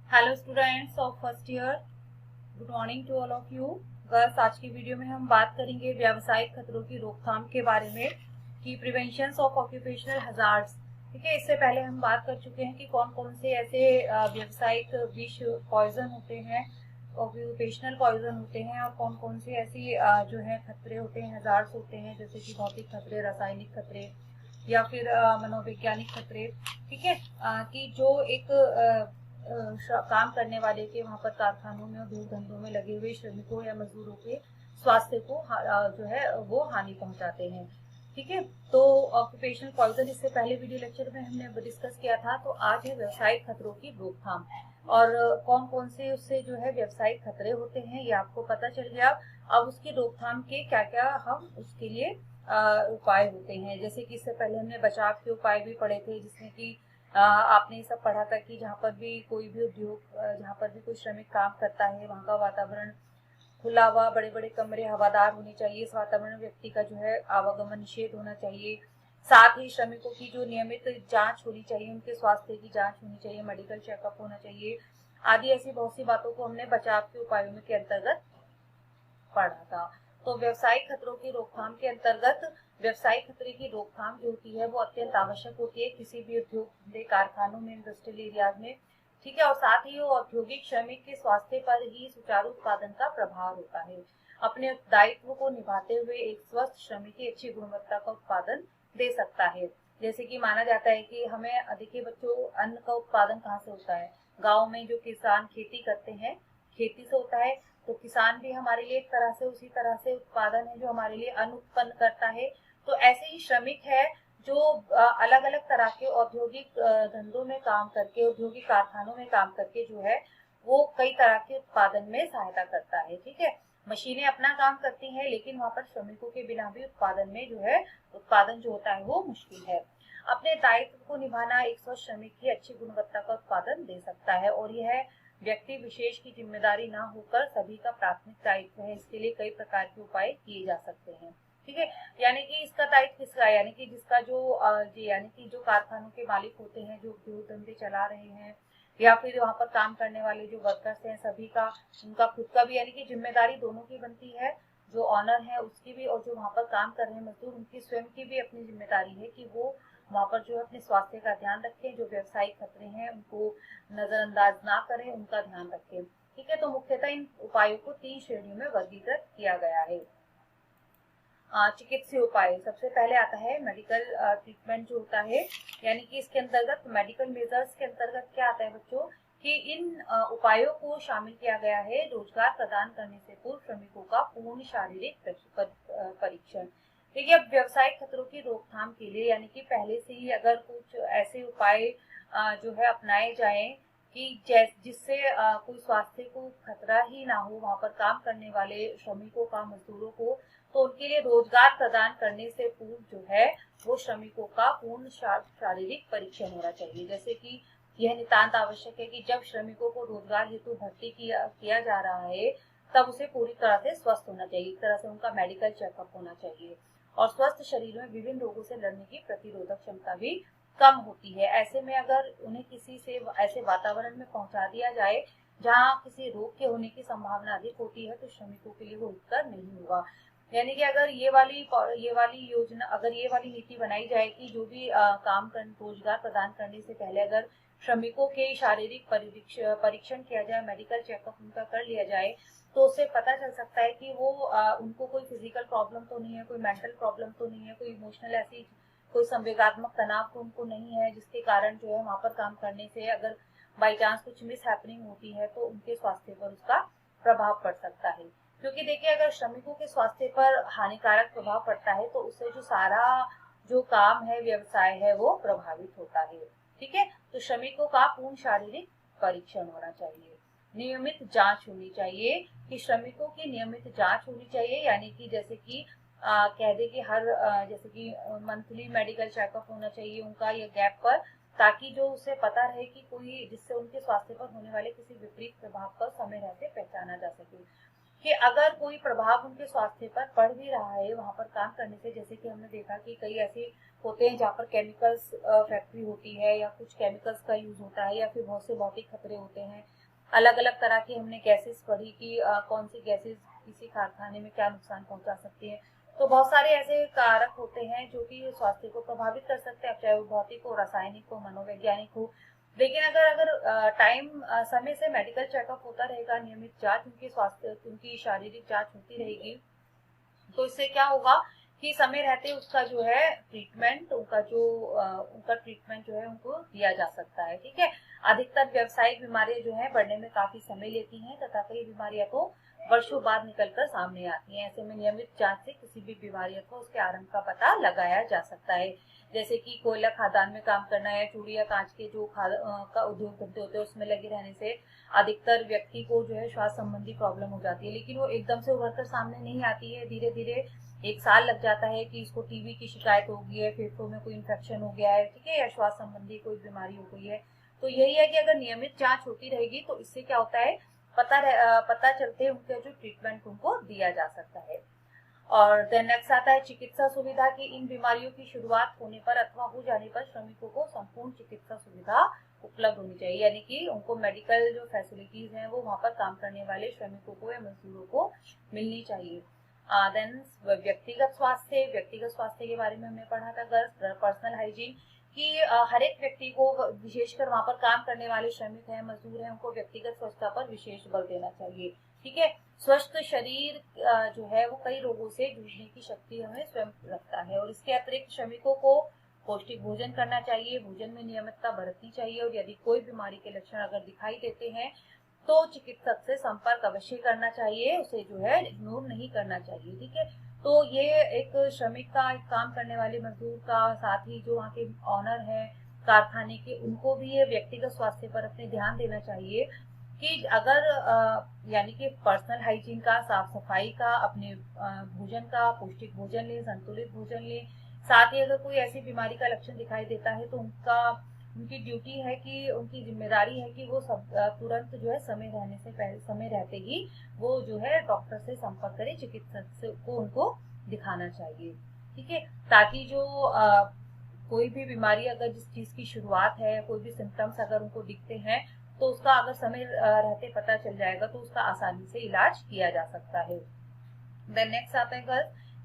Hello students of first year, good morning to all of you. बस आज की video में हम बात करेंगे व्यावसायिक खतरों की रोकथाम के बारे में कि प्रिवेंशन ऑफ ऑक्यूपेशनल हजार्ड्स। ठीक है, इससे पहले हम बात कर चुके हैं कि कौन कौन से ऐसे व्यावसायिक विष पॉइजन होते हैं, ऑक्यूपेशनल पॉइजन होते हैं, और कौन कौन से ऐसी जो है खतरे होते हैं, हजार्ड्स होते हैं, जैसे कि भौतिक खतरे, रासायनिक खतरे या फिर मनोवैज्ञानिक खतरे। ठीक है, कि जो एक काम करने वाले के वहां पर कारखानों में और उद्योग धंधों में लगे हुए श्रमिकों या मजदूरों के स्वास्थ्य को जो है वो हानि पहुंचाते हैं। ठीक है, तो ऑक्यूपेशनल पॉइजन इससे पहले वीडियो लेक्चर में हमने डिस्कस किया था। तो आज है व्यावसायिक खतरों की रोकथाम, और कौन कौन से उससे जो है व्यावसायिक खतरे होते हैं ये आपको पता चल गया। अब उसकी रोकथाम के क्या क्या हम उसके लिए उपाय होते हैं, जैसे कि इससे पहले हमने बचाव के उपाय भी पढ़े थे, जिसमें कि आपने ये सब पढ़ा था कि जहाँ पर भी कोई भी उद्योग, जहाँ पर भी कोई श्रमिक काम करता है, वहाँ का वातावरण खुला हुआ, बड़े बड़े कमरे हवादार होने चाहिए। इस वातावरण में व्यक्ति का जो है आवागमन निषेध होना चाहिए। साथ ही श्रमिकों की जो नियमित जांच होनी चाहिए, उनके स्वास्थ्य की जांच होनी चाहिए, मेडिकल चेकअप होना चाहिए, आदि ऐसी बहुत सी बातों को हमने बचाव के उपायों में के अंतर्गत पढ़ा था। तो व्यवसायिक खतरों की रोकथाम के अंतर्गत व्यवसायिक खतरे की रोकथाम जो होती है वो अत्यंत आवश्यक होती है किसी भी उद्योग, कारखानों में, इंडस्ट्रियल एरियाज में। ठीक है, और साथ ही वो औद्योगिक श्रमिक के स्वास्थ्य पर ही सुचारू उत्पादन का प्रभाव होता है। अपने दायित्व को निभाते हुए एक स्वस्थ श्रमिक की अच्छी गुणवत्ता का उत्पादन दे सकता है। जैसे कि माना जाता है कि हमें, देखिए बच्चों, अन्न का उत्पादन कहाँ से होता है? गाँव में जो किसान खेती करते हैं, खेती से होता है। तो किसान भी हमारे लिए एक तरह से उसी तरह से उत्पादन है जो हमारे लिए अन्न उत्पन्न करता है। तो ऐसे ही श्रमिक है जो अलग अलग तरह के औद्योगिक धंधों में काम करके, औद्योगिक कारखानों में काम करके जो है वो कई तरह के उत्पादन में सहायता करता है। ठीक है, मशीनें अपना काम करती हैं, लेकिन वहां पर श्रमिकों के बिना भी उत्पादन में जो है, उत्पादन जो होता है वो मुश्किल है। अपने दायित्व को निभाना एक स्वस्थ श्रमिक की अच्छी गुणवत्ता का उत्पादन दे सकता है, और यह व्यक्ति विशेष की जिम्मेदारी ना होकर सभी का प्राथमिक दायित्व है। इसके लिए कई प्रकार के उपाय किए जा सकते हैं। ठीक है, यानी कि इसका दायित्व किसका है? यानी कि जिसका जो यानी कि जो कारखानों के मालिक होते हैं, जो उद्योग धंधे चला रहे हैं, या फिर वहां पर काम करने वाले जो वर्कर्स हैं, सभी का, उनका खुद का भी, यानी कि जिम्मेदारी दोनों की बनती है। जो ऑनर है उसकी भी, और जो वहां पर काम कर रहे हैं मजदूर, उनकी स्वयं की भी अपनी जिम्मेदारी है कि वो वहां पर जो है अपने स्वास्थ्य का ध्यान रखें, जो व्यावसायिक खतरे हैं उनको नजरअंदाज ना करें, उनका ध्यान रखें। ठीक है, तो मुख्यतः इन उपायों को 3 श्रेणियों में वर्गीकृत किया गया है। चिकित्सीय उपाय, सबसे पहले आता है मेडिकल ट्रीटमेंट जो होता है, यानी कि इसके अंतर्गत मेडिकल मेजर्स के अंतर्गत क्या आता है बच्चों, कि इन उपायों को शामिल किया गया है रोजगार प्रदान करने से पूर्व श्रमिकों का पूर्ण शारीरिक परीक्षण। देखिए, अब व्यवसायिक खतरों की रोकथाम के लिए, यानी कि पहले से ही अगर कुछ ऐसे उपाय जो है अपनाए जाएं कि जिससे कोई स्वास्थ्य को खतरा ही ना हो वहां पर काम करने वाले श्रमिकों का, मजदूरों को, तो उनके लिए रोजगार प्रदान करने से पूर्व जो है वो श्रमिकों का पूर्ण शारीरिक परीक्षण होना चाहिए। जैसे कि यह नितांत आवश्यक है कि जब श्रमिकों को रोजगार हेतु भर्ती किया जा रहा है, तब उसे पूरी तरह से स्वस्थ होना चाहिए, एक तरह से उनका मेडिकल चेकअप होना चाहिए। और स्वस्थ शरीर में विभिन्न रोगों से लड़ने की प्रतिरोधक क्षमता भी कम होती है। ऐसे में अगर उन्हें किसी से ऐसे वातावरण में पहुंचा दिया जाए जहाँ किसी रोग के होने की संभावना अधिक होती है, तो श्रमिकों के लिए वो हितकर नहीं होगा। यानी कि अगर ये वाली योजना, अगर ये वाली नीति बनाई जाए कि जो भी काम कर, रोजगार प्रदान करने से पहले अगर श्रमिकों के शारीरिक परीक्षण किया जाए, मेडिकल चेकअप उनका कर लिया जाए, तो उससे पता चल सकता है कि वो उनको कोई फिजिकल प्रॉब्लम तो नहीं है, कोई मेंटल प्रॉब्लम तो नहीं है, कोई इमोशनल ऐसी कोई संवेगात्मक तनाव तो उनको नहीं है, जिसके कारण जो है वहां पर काम करने से अगर बाई चांस कुछ मिस हैपनिंग होती है तो उनके स्वास्थ्य पर उसका प्रभाव पड़ सकता है। क्योंकि देखिए, अगर श्रमिकों के स्वास्थ्य पर हानिकारक प्रभाव पड़ता है तो उससे जो सारा जो काम है, व्यवसाय है, वो प्रभावित होता है। ठीक है, तो श्रमिकों का पूर्ण शारीरिक परीक्षण होना चाहिए, नियमित जांच होनी चाहिए, कि श्रमिकों की नियमित जांच होनी चाहिए, यानी कि जैसे कि कह दे कि हर जैसे कि मंथली मेडिकल चेकअप होना चाहिए उनका, या गैप पर, ताकि जो उसे पता रहे कि कोई, जिससे उनके स्वास्थ्य पर होने वाले किसी विपरीत प्रभाव का समय रहते पहचाना जा सके। कि अगर कोई प्रभाव उनके स्वास्थ्य पर पड़ भी रहा है वहां पर काम करने से, जैसे कि हमने देखा कि कई ऐसे होते हैं जहाँ पर केमिकल्स फैक्ट्री होती है या कुछ केमिकल्स का यूज होता है या फिर बहुत से भौतिक खतरे होते हैं। अलग अलग तरह की हमने गैसेस पढ़ी कि कौन सी गैसेस किसी कारखाने में क्या नुकसान पहुंचा सकती है। तो बहुत सारे ऐसे कारक होते हैं जो कि स्वास्थ्य को प्रभावित कर सकते हैं, चाहे वो भौतिक हो, रासायनिक हो, मनोवैज्ञानिक हो। लेकिन अगर टाइम समय से मेडिकल चेकअप होता रहेगा, नियमित जांच उनकी स्वास्थ्य उनकी शारीरिक जांच होती रहेगी, तो इससे क्या होगा कि समय रहते उसका जो है ट्रीटमेंट उनका ट्रीटमेंट जो है उनको दिया जा सकता है। ठीक है। अधिकतर व्यावसायिक बीमारियां जो है बढ़ने में काफी समय लेती हैं तथा कई बीमारियां तो वर्षों बाद निकलकर सामने आती हैं। ऐसे में नियमित जांच से किसी भी बीमारी अथवा उसके आरंभ का पता लगाया जा सकता है। जैसे कि कोयला खदान में काम करना या चूड़ी या कांच के जो का उद्योग धंधे होते हैं उसमें लगे रहने से अधिकतर व्यक्ति को जो है श्वास संबंधी प्रॉब्लम हो जाती है, लेकिन वो एकदम से उभर कर सामने नहीं आती है। धीरे धीरे 1 साल लग जाता है कि इसको टीबी की शिकायत हो गई है, फेफड़ों में कोई इन्फेक्शन हो गया है, ठीक है, या श्वास संबंधी कोई बीमारी हो गई है। तो यही है कि अगर नियमित जांच होती रहेगी तो इससे क्या होता है, पता चलते उनका जो ट्रीटमेंट उनको दिया जा सकता है। और देन नेक्स्ट आता है चिकित्सा सुविधा की। इन बीमारियों की शुरुआत होने पर अथवा हो जाने पर श्रमिकों को संपूर्ण चिकित्सा सुविधा उपलब्ध होनी चाहिए, यानी कि उनको मेडिकल जो फैसिलिटीज हैं वो वहां पर काम करने वाले श्रमिकों को या मजदूरों को मिलनी चाहिए। देन व्यक्तिगत स्वास्थ्य के बारे में हमने पढ़ा था पर्सनल हाइजीन कि हर एक व्यक्ति को, विशेषकर वहां पर काम करने वाले श्रमिक हैं, मजदूर हैं, उनको व्यक्तिगत स्वच्छता पर विशेष बल देना चाहिए। ठीक है। स्वस्थ शरीर जो है वो कई रोगों से जूझने की शक्ति हमें स्वयं रखता है। और इसके अतिरिक्त श्रमिकों को पौष्टिक भोजन करना चाहिए, भोजन में नियमितता बरतनी चाहिए, और यदि कोई बीमारी के लक्षण अगर दिखाई देते हैं तो चिकित्सक से संपर्क अवश्य करना चाहिए, उसे जो है इग्नोर नहीं करना चाहिए। ठीक है। तो ये एक श्रमिक का, एक काम करने वाले मजदूर का, साथ ही जो वहाँ के ऑनर है कारखाने के, उनको भी ये व्यक्तिगत स्वास्थ्य पर अपने ध्यान देना चाहिए कि अगर यानी कि पर्सनल हाइजीन का, साफ सफाई का, अपने भोजन का, पौष्टिक भोजन लें, संतुलित भोजन लें। साथ ही अगर कोई ऐसी बीमारी का लक्षण दिखाई देता है तो उनकी ड्यूटी है कि, उनकी जिम्मेदारी है कि वो सब तुरंत जो है समय रहते ही वो जो है डॉक्टर से संपर्क करें, चिकित्सक को उनको दिखाना चाहिए। ठीक है। ताकि जो कोई भी बीमारी, अगर जिस चीज की शुरुआत है, कोई भी सिम्टम्स अगर उनको दिखते हैं तो उसका अगर समय रहते पता चल जाएगा तो उसका आसानी से इलाज किया जा सकता है। देन नेक्स्ट आता है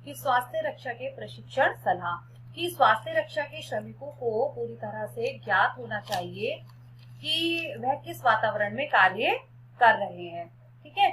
कि स्वास्थ्य रक्षा के प्रशिक्षण सलाह। कि स्वास्थ्य रक्षा के श्रमिकों को पूरी तरह से ज्ञात होना चाहिए कि वह किस वातावरण में कार्य कर रहे हैं। ठीक है।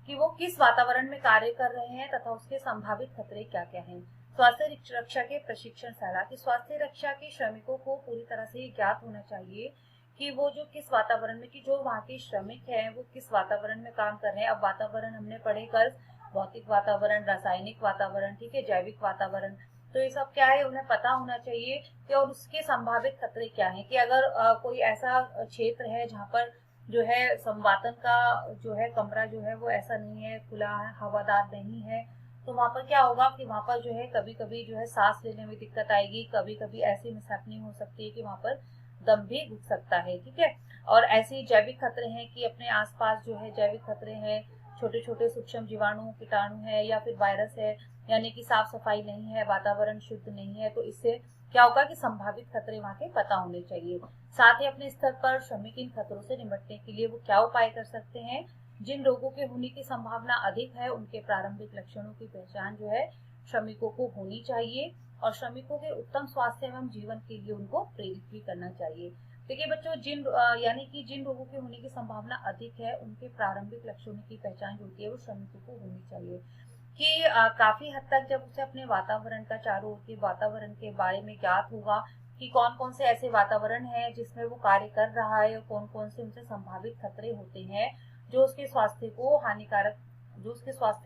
कि वो किस वातावरण में कार्य कर रहे हैं तथा उसके संभावित खतरे क्या क्या हैं। स्वास्थ्य रक्षा के प्रशिक्षण सलाह। कि स्वास्थ्य रक्षा के श्रमिकों को पूरी तरह से ज्ञात होना चाहिए कि वो जो किस वातावरण में, कि जो वहाँ के श्रमिक हैं वो किस वातावरण में काम कर रहे हैं। अब वातावरण हमने पढ़े कल, भौतिक वातावरण, रासायनिक वातावरण, ठीक है, जैविक वातावरण। तो ये सब क्या है, उन्हें पता होना चाहिए कि और उसके संभावित खतरे क्या हैं। कि अगर कोई ऐसा क्षेत्र है जहाँ पर जो है संवातन का जो है कमरा जो है वो ऐसा नहीं है, खुला है, हवादार नहीं है, तो वहां पर क्या होगा कि वहां पर जो है कभी कभी जो है सांस लेने में दिक्कत आएगी, कभी कभी ऐसी मिसहैपनिंग हो सकती है कि वहां पर दम भी घुट सकता है। ठीक है। और ऐसे जैविक खतरे हैं कि अपने आसपास जो है जैविक खतरे हैं, छोटे छोटे सूक्ष्म जीवाणु, कीटाणु है या फिर वायरस है, यानी कि साफ सफाई नहीं है, वातावरण शुद्ध नहीं है, तो इससे क्या होगा कि संभावित खतरे वहां के पता होने चाहिए। साथ ही अपने स्तर पर श्रमिक इन खतरों से निपटने के लिए वो क्या उपाय कर सकते हैं। जिन रोगों के होने की संभावना अधिक है उनके प्रारंभिक लक्षणों की पहचान जो है श्रमिकों को होनी चाहिए, और श्रमिकों के उत्तम स्वास्थ्य एवं जीवन के लिए उनको प्रेरित भी करना चाहिए। देखिए बच्चों, यानी कि जिन रोगों के होने की संभावना अधिक है उनके प्रारंभिक लक्षणों की पहचान जो होती है वो श्रमिकों को होनी चाहिए। कि काफी हद तक जब उसे अपने वातावरण का, चारों ओर के वातावरण के बारे में ज्ञात होगा कि कौन कौन से ऐसे वातावरण है जिसमें वो कार्य कर रहा है, और कौन कौन से उनसे संभावित खतरे होते हैं जो उसके स्वास्थ्य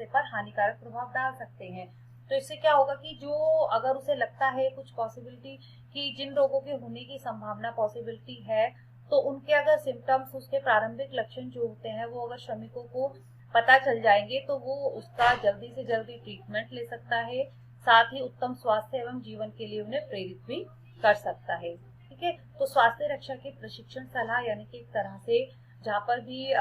पर हानिकारक प्रभाव डाल सकते हैं। तो इससे क्या होगा कि जो अगर उसे लगता है कुछ पॉसिबिलिटी कि जिन रोगों के होने की संभावना पॉसिबिलिटी है, तो उनके अगर सिम्टम्स, उसके प्रारंभिक लक्षण जो होते हैं वो अगर श्रमिकों को पता चल जाएंगे तो वो उसका जल्दी से जल्दी ट्रीटमेंट ले सकता है, साथ ही उत्तम स्वास्थ्य एवं जीवन के लिए उन्हें प्रेरित भी कर सकता है। ठीक है। तो स्वास्थ्य रक्षा के प्रशिक्षण सलाह यानी कि एक तरह से जहाँ पर भी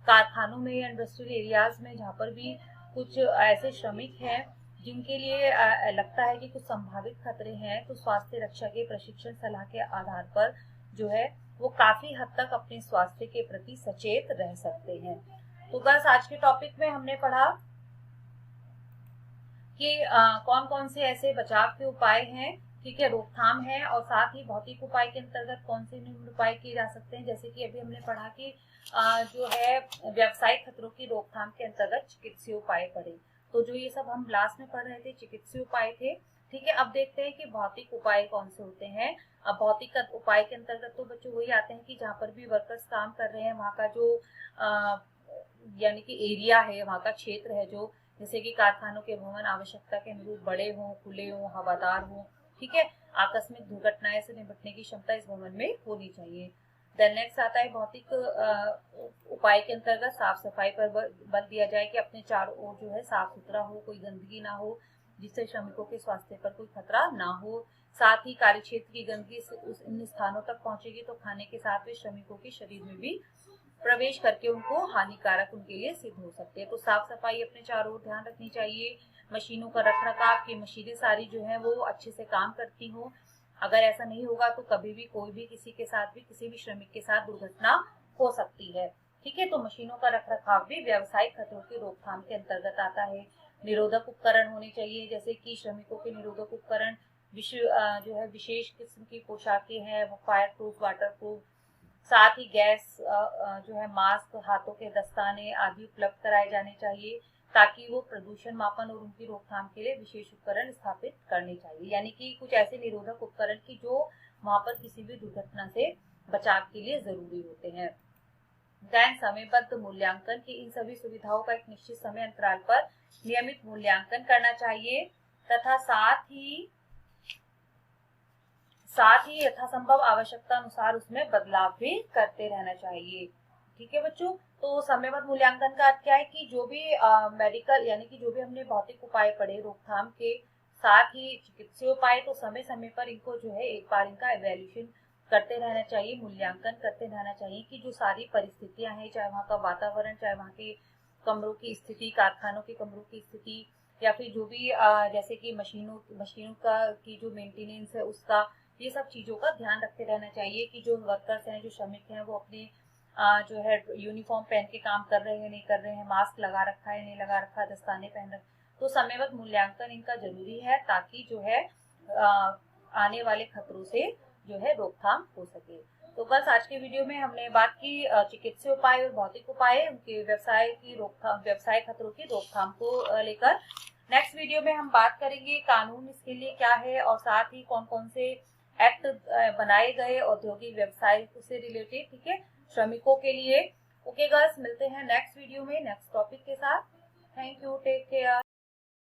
कारखानों में या इंडस्ट्रियल एरियाज में जहाँ पर भी कुछ ऐसे श्रमिक हैं जिनके लिए लगता है कि कुछ संभावित खतरे हैं, तो स्वास्थ्य रक्षा के प्रशिक्षण सलाह के आधार पर जो है वो काफी हद तक अपने स्वास्थ्य के प्रति सचेत रह सकते हैं। तो बस आज के टॉपिक में हमने पढ़ा कि कौन कौन से ऐसे बचाव के उपाय हैं, ठीक है, रोकथाम है, और साथ ही भौतिक उपाय के अंतर्गत कौन से निम्न उपाय किए जा सकते हैं। जैसे कि अभी हमने पढ़ा कि जो है व्यावसायिक खतरों की रोकथाम के अंतर्गत चिकित्सीय उपाय पढ़े। तो जो ये सब हम लास्ट में पढ़ रहे थे चिकित्सीय उपाय थे, ठीक है। अब देखते हैं कि भौतिक उपाय कौन से होते हैं। अब भौतिक उपाय के अंतर्गत तो बच्चों वही आते हैं कि जहाँ पर भी वर्कर्स काम कर रहे हैं वहाँ का जो यानी कि एरिया है, वहाँ का क्षेत्र है, जो जैसे कि कारखानों के भवन आवश्यकता के अनुरूप बड़े हों, खुले हों, हवादार हों, ठीक है। आकस्मिक दुर्घटनाएं से निपटने की क्षमता इस भवन में होनी चाहिए। देन नेक्स्ट आता है भौतिक उपाय के अंतर्गत साफ सफाई पर बल दिया जाए कि अपने चारों ओर जो है साफ सुथरा हो, कोई गंदगी ना हो, जिससे श्रमिकों के स्वास्थ्य पर कोई खतरा ना हो। साथ ही कार्यक्षेत्र की गंदगी इन स्थानों तक पहुंचेगी तो खाने के साथ वे श्रमिकों के शरीर में भी प्रवेश करके उनको हानिकारक उनके लिए सिद्ध हो सकते हैं। तो साफ सफाई अपने चारों ओर ध्यान रखनी चाहिए। मशीनों का रखरखाव की मशीनें सारी जो है वो अच्छे से काम करती हो। अगर ऐसा नहीं होगा तो कभी भी कोई भी किसी के साथ भी किसी भी श्रमिक के साथ दुर्घटना हो सकती है, ठीक है। तो मशीनों का रखरखाव भी व्यावसायिक खतरों की रोकथाम के अंतर्गत आता है। निरोधक उपकरण होने चाहिए, जैसे कि श्रमिकों के निरोधक उपकरण जो है विशेष किस्म की पोशाकें हैं, वो फायर प्रूफ, वाटर प्रूफ, साथ ही गैस जो है मास्क, हाथों के दस्ताने आदि उपलब्ध कराए जाने चाहिए, ताकि वो प्रदूषण मापन और उनकी रोकथाम के लिए विशेष उपकरण स्थापित करने चाहिए। यानी कि कुछ ऐसे निरोधक उपकरण की जो वहां पर किसी भी दुर्घटना से बचाव के लिए जरूरी होते हैं। दैन समयबद्ध मूल्यांकन की इन सभी सुविधाओं का एक निश्चित समय अंतराल पर नियमित मूल्यांकन करना चाहिए तथा साथ ही यथासंभव आवश्यकता अनुसार उसमें बदलाव भी करते रहना चाहिए, ठीक है बच्चों। तो समयबद्ध मूल्यांकन का अर्थ क्या है कि जो भी मेडिकल यानी कि जो भी हमने भौतिक उपाय पढ़े रोकथाम के, साथ ही चिकित्सीय उपाय, तो समय समय पर इनको जो है एक बार इनका इवैल्यूएशन करते रहना चाहिए, मूल्यांकन करते रहना चाहिए कि जो सारी परिस्थितियां हैं, चाहे वहाँ का वातावरण, चाहे वहाँ के कमरों की स्थिति, कारखानों के कमरों की स्थिति, या फिर जो भी जैसे कि मशीनों का की जो मेंटेनेंस है उसका, ये सब चीजों का ध्यान रखते रहना चाहिए कि जो वर्कर्स हैं, जो श्रमिक हैं, वो अपने जो है यूनिफॉर्म पहन के काम कर रहे हैं नहीं कर रहे हैं, मास्क लगा रखा है नहीं लगा रखा, दस्ताने पहन रखे। तो समयबद्ध मूल्यांकन इनका जरूरी है ताकि जो है आने वाले खतरों से जो है रोकथाम हो सके। तो बस आज के वीडियो में हमने बात की चिकित्सीय उपाय और भौतिक उपाय, उनके व्यवसाय खतरों की रोकथाम को लेकर। नेक्स्ट वीडियो में हम बात करेंगे कानून इसके लिए क्या है, और साथ ही कौन कौन से एक्ट बनाए गए औद्योगिक व्यवसाय से रिलेटेड, ठीक है, श्रमिकों के लिए। ओके गर्ल्स, मिलते हैं नेक्स्ट वीडियो में नेक्स्ट टॉपिक के साथ। Thank you, take care.